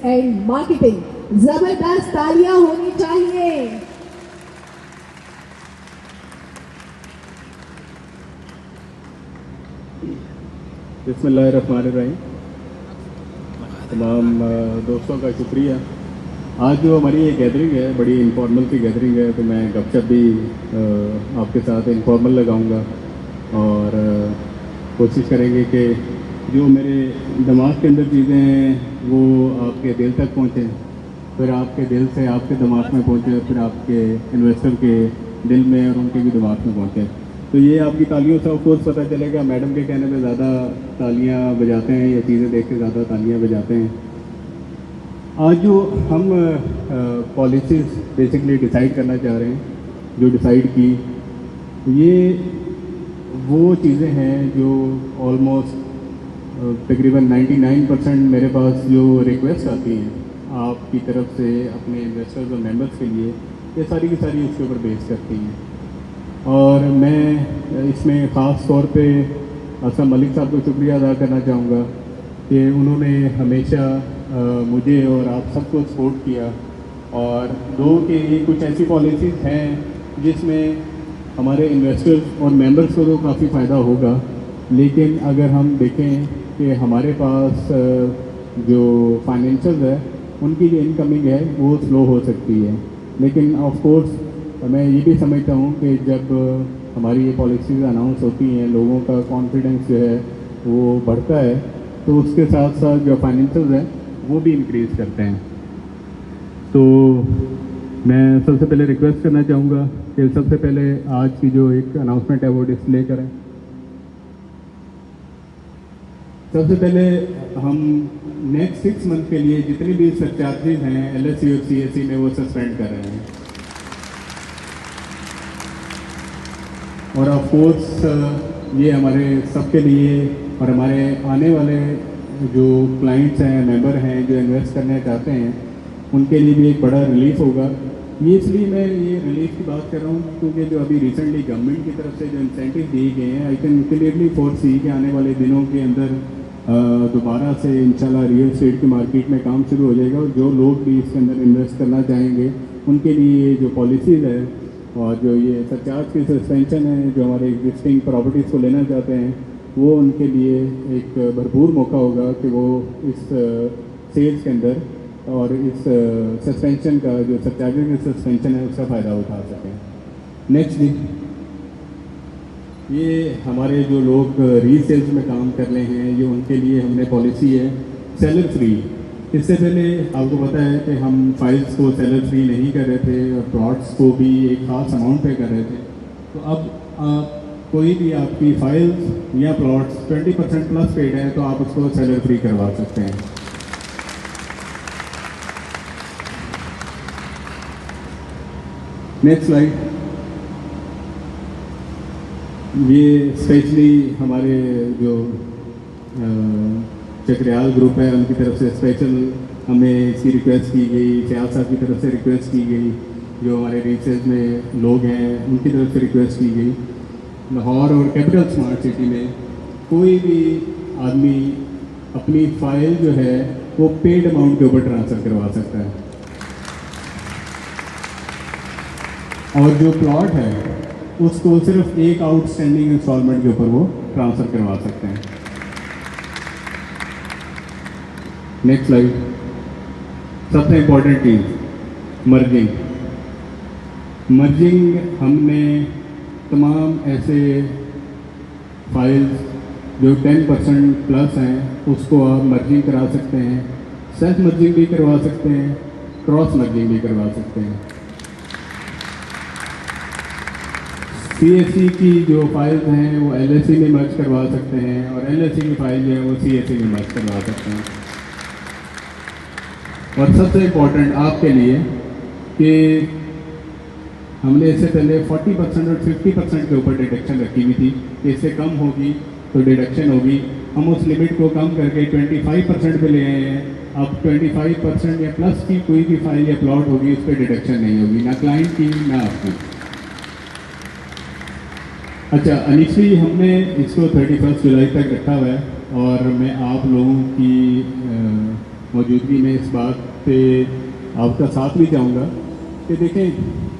And marketing. जबरदस्त तालियां होनी चाहिए। बिस्मिल्लाहिर्रहमानिर्रहीम। तमाम दोस्तों का शुक्रिया। आज जो हमारी ये गैदरिंग है बड़ी इनफॉर्मल सी गैदरिंग है, तो मैं गपशप भी आपके साथ इनफॉर्मल लगाऊंगा और कोशिश करेंगे कि जो मेरे दिमाग के अंदर चीज़ें हैं वो आपके दिल तक पहुँचें, फिर आपके दिल से आपके दिमाग में पहुँचे, फिर आपके इन्वेस्टर के दिल में और उनके भी दिमाग में पहुँचे। तो ये आपकी तालियों से ऑफकोर्स पता चलेगा। मैडम के कहने पे ज़्यादा तालियां बजाते हैं, ये चीज़ें देख के ज़्यादा तालियां बजाते हैं। आज जो हम पॉलिसीज़ बेसिकली डिसाइड करना चाह रहे हैं, जो डिसाइड की, ये वो चीज़ें हैं जो ऑलमोस्ट तकरीबन 99% मेरे पास जो रिक्वेस्ट आती हैं आपकी तरफ से अपने इन्वेस्टर्स और मेंबर्स के लिए, ये सारी की सारी उसके ऊपर बेस करती हैं। और मैं इसमें ख़ास तौर पे असम मलिक साहब को शुक्रिया अदा करना चाहूँगा कि उन्होंने हमेशा मुझे और आप सबको सपोर्ट किया। और दो कि ये कुछ ऐसी पॉलिसीज़ हैं जिसमें हमारे इन्वेस्टर्स और मेंबर्स को तो काफ़ी फ़ायदा होगा, लेकिन अगर हम देखें कि हमारे पास जो फाइनेंशियल है उनकी जो इनकमिंग है वो स्लो हो सकती है। लेकिन ऑफ कोर्स मैं ये भी समझता हूँ कि जब हमारी ये पॉलिसीज़ अनाउंस होती हैं, लोगों का कॉन्फिडेंस जो है वो बढ़ता है, तो उसके साथ साथ जो फाइनेंशियल है वो भी इंक्रीज़ करते हैं। तो मैं सबसे पहले रिक्वेस्ट करना चाहूँगा कि सबसे पहले आज की जो एक अनाउंसमेंट है वो डिस्प्ले करें। सबसे पहले हम नेक्स्ट 6 मंथ के लिए जितनी भी सरचार्जेज हैं LSE और CSE में वो सस्पेंड कर रहे हैं। और ऑफ कोर्स ये हमारे सबके लिए और हमारे आने वाले जो क्लाइंट्स हैं, मेंबर हैं, जो इन्वेस्ट करना चाहते हैं, उनके लिए भी एक बड़ा रिलीफ होगा। ये इसलिए मैं ये रिलीफ की बात कर रहा हूँ क्योंकि जो अभी रिसेंटली गवर्नमेंट की तरफ से जो इंसेंटिव दिए गए हैं, आई कैन क्लियरली फोरसी कि आने वाले दिनों के अंदर दोबारा से इंशाल्लाह रियल एस्टेट की मार्केट में काम शुरू हो जाएगा। और जो लोग भी इसके अंदर इन्वेस्ट करना चाहेंगे उनके लिए जो पॉलिसीज़ है और जो ये सरचार्ज की सस्पेंशन है, जो हमारे एग्जिस्टिंग प्रॉपर्टीज़ को लेना चाहते हैं, वो उनके लिए एक भरपूर मौका होगा कि वो इस सेल्स के अंदर और इस सस्पेंशन का, जो सरचार्जिंग की सस्पेंशन है, उसका फ़ायदा उठा सकें। नेक्स्ट जी, ये हमारे जो लोग रीसेल्स में काम कर रहे हैं, ये उनके लिए हमने पॉलिसी है सेलर फ्री। इससे पहले आपको पता है कि हम फाइल्स को सेलर फ्री नहीं कर रहे थे और प्लॉट्स को भी एक खास अमाउंट पे कर रहे थे। तो अब कोई भी आपकी फाइल्स या प्लॉट्स 20% प्लस पेड है तो आप उसको सेलर फ्री करवा सकते हैं। Next slide. ये स्पेशली हमारे जो चक्रियाल ग्रुप है उनकी तरफ से स्पेशल हमें इसकी रिक्वेस्ट की गई, फयाज साहब की तरफ से रिक्वेस्ट की गई, जो हमारे रीसेज में लोग हैं उनकी तरफ से रिक्वेस्ट की गई। लाहौर और कैपिटल स्मार्ट सिटी में कोई भी आदमी अपनी फाइल जो है वो पेड अमाउंट के ऊपर ट्रांसफ़र करवा सकता है, और जो प्लॉट है उसको सिर्फ एक आउटस्टैंडिंग इंस्टॉलमेंट के ऊपर वो ट्रांसफ़र करवा सकते हैं। Next slide. सबसे इम्पोर्टेंट चीज़ मर्जिंग। हमने तमाम ऐसे फाइल्स जो 10% प्लस हैं उसको आप मर्जिंग करा सकते हैं, सेल्फ मर्जिंग भी करवा सकते हैं, क्रॉस मर्जिंग भी करवा सकते हैं। CSE की जो फाइल्स हैं वो LSE में मर्ज करवा सकते हैं और LSE की फाइल जो है वो CSE में मर्ज करवा सकते हैं। और सबसे इम्पोर्टेंट आपके लिए कि हमने इससे पहले 40% और 50% के ऊपर डिडक्शन रखी हुई थी कि इससे कम होगी तो डिडक्शन होगी। हम उस लिमिट को कम करके 25% पे ले आए हैं। अब 25% या प्लस की कोई भी फाइल या प्लॉट होगी उस पर डिडक्शन नहीं होगी, ना क्लाइंट की ना आपकी। अच्छा, इनिशियली हमने इसको 31 जुलाई तक रखा हुआ है और मैं आप लोगों की मौजूदगी में इस बात पे आपका साथ भी चाहूँगा कि देखें,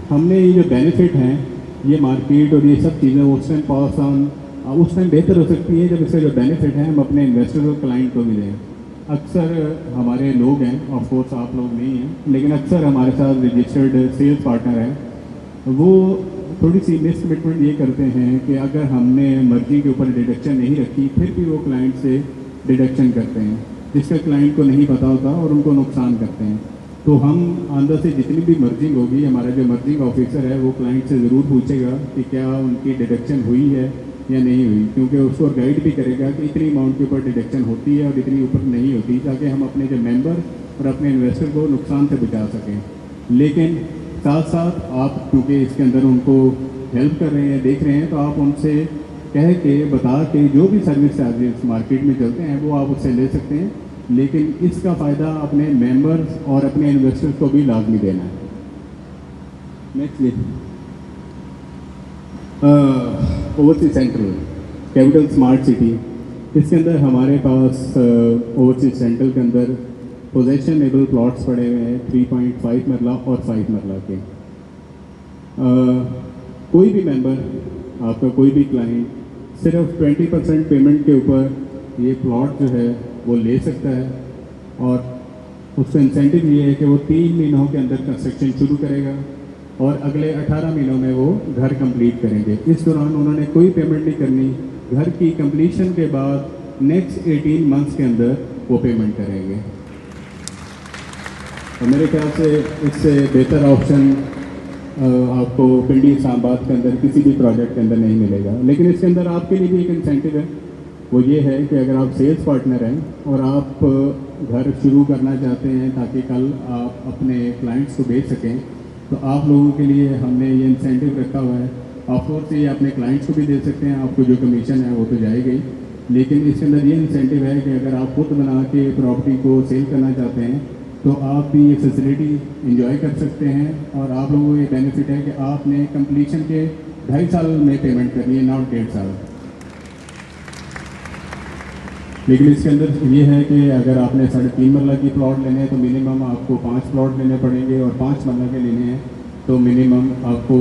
हमने ये जो बेनिफिट हैं, ये मार्केट और ये सब चीज़ें उस टाइम पास ऑन उस टाइम बेहतर हो सकती है जब इसका जो बेनिफिट है हम अपने इन्वेस्टर और क्लाइंट को भी दें। अक्सर हमारे लोग हैं, ऑफ कोर्स आप लोग नहीं हैं, लेकिन अक्सर हमारे साथ रजिस्टर्ड सेल्स पार्टनर हैं, वो थोड़ी सी मिस कमिटमेंट ये करते हैं कि अगर हमने मर्जी के ऊपर डिडक्शन नहीं रखी फिर भी वो क्लाइंट से डिडक्शन करते हैं, जिसका क्लाइंट को नहीं पता होता और उनको नुकसान करते हैं। तो हम अंदर से जितनी भी मर्जिंग होगी, हमारा जो मर्जिंग ऑफिसर है वो क्लाइंट से ज़रूर पूछेगा कि क्या उनकी डिडक्शन हुई है या नहीं हुई, क्योंकि उसको गाइड भी करेगा कि इतनी अमाउंट के ऊपर डिडक्शन होती है और इतनी ऊपर नहीं होती, ताकि हम अपने जो मेंबर और अपने इन्वेस्टर को नुकसान से बचा सकें। लेकिन साथ साथ आप क्योंकि इसके अंदर उनको हेल्प कर रहे हैं, देख रहे हैं, तो आप उनसे कह के बता के जो भी सर्विस चार्जेस मार्केट में चलते हैं वो आप उससे ले सकते हैं, लेकिन इसका फ़ायदा अपने मेंबर्स और अपने इन्वेस्टर्स को भी लाजमी देना है। Next overseas central capital smart city, इसके अंदर हमारे पास ओवरसीज सेंट्रल के अंदर पोजेशन एबल प्लॉट्स पड़े हुए हैं 3.5 मरला और 5 मरला के। कोई भी मेंबर, आपका कोई भी क्लाइंट सिर्फ 20% पेमेंट के ऊपर ये प्लॉट जो है वो ले सकता है, और उसका इंसेंटिव ये है कि वो 3 महीनों के अंदर कंस्ट्रक्शन शुरू करेगा और अगले 18 महीनों में वो घर कंप्लीट करेंगे। इस दौरान उन्होंने कोई पेमेंट नहीं करनी, घर की कंप्लीशन के बाद नेक्स्ट 18 मंथ्स के अंदर वो पेमेंट करेंगे। और मेरे ख्याल से इससे बेहतर ऑप्शन आपको पिंडी इस्लामाबाद के अंदर किसी भी प्रोजेक्ट के अंदर नहीं मिलेगा। लेकिन इसके अंदर आपके लिए भी एक इंसेंटिव है, वो ये है कि अगर आप सेल्स पार्टनर हैं और आप घर शुरू करना चाहते हैं ताकि कल आप अपने क्लाइंट्स को बेच सकें, तो आप लोगों के लिए हमने ये इंसेंटिव रखा हुआ है। ऑफकोर्स ये अपने क्लाइंट्स को भी दे सकते हैं, आपको जो कमीशन है वो तो जाएगा ही, लेकिन इसके अंदर ये इंसेंटिव है कि अगर आप खुद बना के प्रॉपर्टी को सेल करना चाहते हैं तो आप भी ये फैसिलिटी इंजॉय कर सकते हैं, और आप लोगों को ये बेनिफिट है कि आपने कंप्लीशन के 2.5 साल में पेमेंट करनी है, नॉट 1.5 साल। लेकिन इसके अंदर ये है कि अगर आपने 3.5 मरला की प्लॉट लेने हैं तो मिनिमम आपको 5 प्लॉट लेने पड़ेंगे, और 5 मरला के लेने हैं तो मिनिमम आपको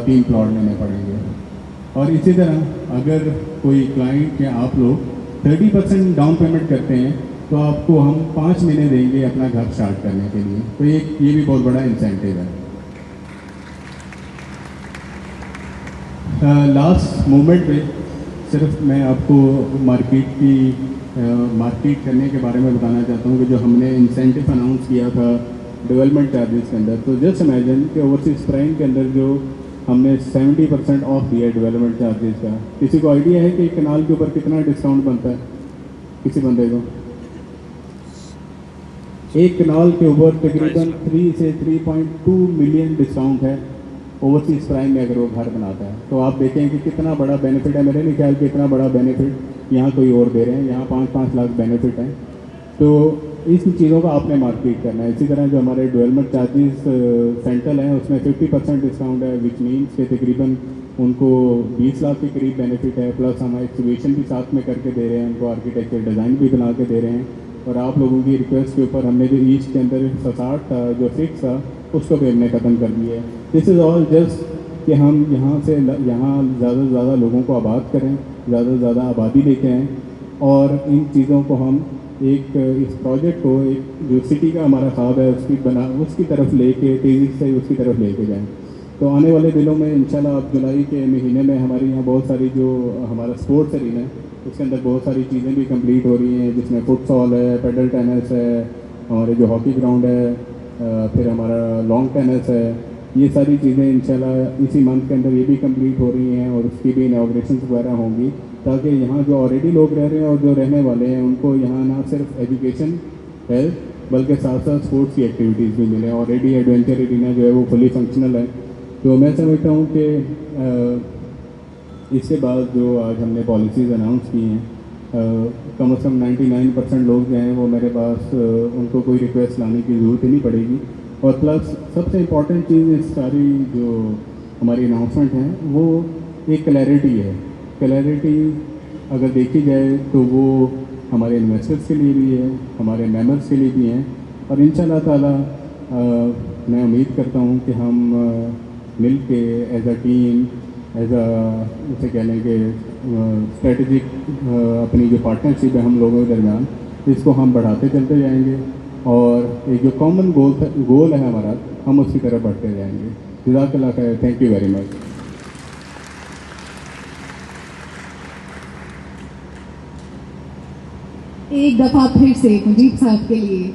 3 प्लॉट लेने पड़ेंगे। और इसी तरह अगर कोई क्लाइंट या आप लोग 30% डाउन पेमेंट करते हैं तो आपको हम 5 महीने देंगे अपना घर स्टार्ट करने के लिए, तो ये भी बहुत बड़ा इंसेंटिव है। लास्ट मोमेंट पे सिर्फ मैं आपको मार्केट करने के बारे में बताना चाहता हूँ कि जो हमने इंसेंटिव अनाउंस किया था डेवलपमेंट चार्जेस के अंदर, तो जस्ट इमेजिन कि ओवरसीज प्राइम के अंदर जो हमने 70% ऑफ दिया डेवलपमेंट चार्जेस का। किसी को आइडिया है कि कनाल के ऊपर कितना डिस्काउंट बनता है? किसी बंदे को? एक कनाल के ऊपर तकरीबन 3 से 3.2 मिलियन डिस्काउंट है ओवरसीज प्राइम में अगर वो घर बनाता है। तो आप देखें कि कितना बड़ा बेनिफिट है। मेरे नहीं ख्याल कि इतना बड़ा बेनिफिट यहाँ कोई और दे रहे हैं, यहाँ 5-5 लाख बेनिफिट हैं। तो इस चीज़ों का आपने मार्केट करना है। इसी तरह जो हमारे डेवलपमेंट चार्जेस सेंट्रल हैं उसमें 50% डिस्काउंट है, विच मीन्स के तकरीबन उनको 20 लाख के करीब बेनिफिट है, प्लस हम एक्सिबिशन भी साथ में करके दे रहे हैं, उनको आर्किटेक्चर डिज़ाइन भी बना के दे रहे हैं। और आप लोगों की रिक्वेस्ट के ऊपर हमने जो ईस्ट के अंदर 60 था जो 6 था उसको भी हमने ख़त्म कर दिया है। दिस इज़ ऑल जस्ट कि हम यहाँ ज़्यादा से ज़्यादा लोगों को आबाद करें, ज़्यादा से ज़्यादा आबादी लेके आएँ, और इन चीज़ों को हम इस प्रोजेक्ट को एक जो सिटी का हमारा ख्वाब है उसकी तरफ लेके तेज़ी से उसकी तरफ लेके जाएँ। तो आने वाले दिनों में इंशाल्लाह अब जुलाई के महीने में हमारे यहाँ बहुत सारी जो हमारा स्पोर्ट्स एरिना है उसके अंदर बहुत सारी चीज़ें भी कंप्लीट हो रही हैं, जिसमें फुटसॉल है, पेडल टेनिस है, हमारे जो हॉकी ग्राउंड है, फिर हमारा लॉन्ग टेनिस है। ये सारी चीज़ें इंशाल्लाह इसी मंथ के अंदर ये भी कंप्लीट हो रही हैं और उसकी भी इनॉग्रेशन वगैरह होंगी, ताकि यहाँ जो ऑलरेडी लोग रह रहे हैं और जो रहने वाले हैं उनको यहाँ ना सिर्फ एजुकेशन है बल्कि साथ साथ स्पोर्ट्स की एक्टिविटीज़ भी मिले। ऑलरेडी एडवेंचर एरिना जो है वो फुली फंक्शनल है। तो मैं समझता हूँ कि इसके बाद जो आज हमने पॉलिसीज़ अनाउंस की हैं, कम से कम 99% लोग जो हैं वो मेरे पास उनको कोई रिक्वेस्ट लाने की ज़रूरत ही नहीं पड़ेगी। और प्लस सबसे इम्पॉर्टेंट चीज़ इस सारी जो हमारी अनाउंसमेंट हैं वो एक क्लैरिटी है। क्लैरिटी अगर देखी जाए तो वो हमारे इन्वेस्टर्स के लिए भी है, हमारे मेंबर्स के लिए भी हैं। और इंशाल्लाह ताला मैं उम्मीद करता हूँ कि हम मिल के as a team, as a जैसे कह लें कि स्ट्रेटजिक अपनी जो पार्टनरशिप है हम लोगों के दरमियान, इसको हम बढ़ाते चलते जाएंगे और एक जो कॉमन गोल है हमारा, हम उसकी तरफ बढ़ते जाएंगे। जज़ाकल्लाह खैर, थैंक यू वेरी मच। एक दफा फिर से मुजीब साहब के लिए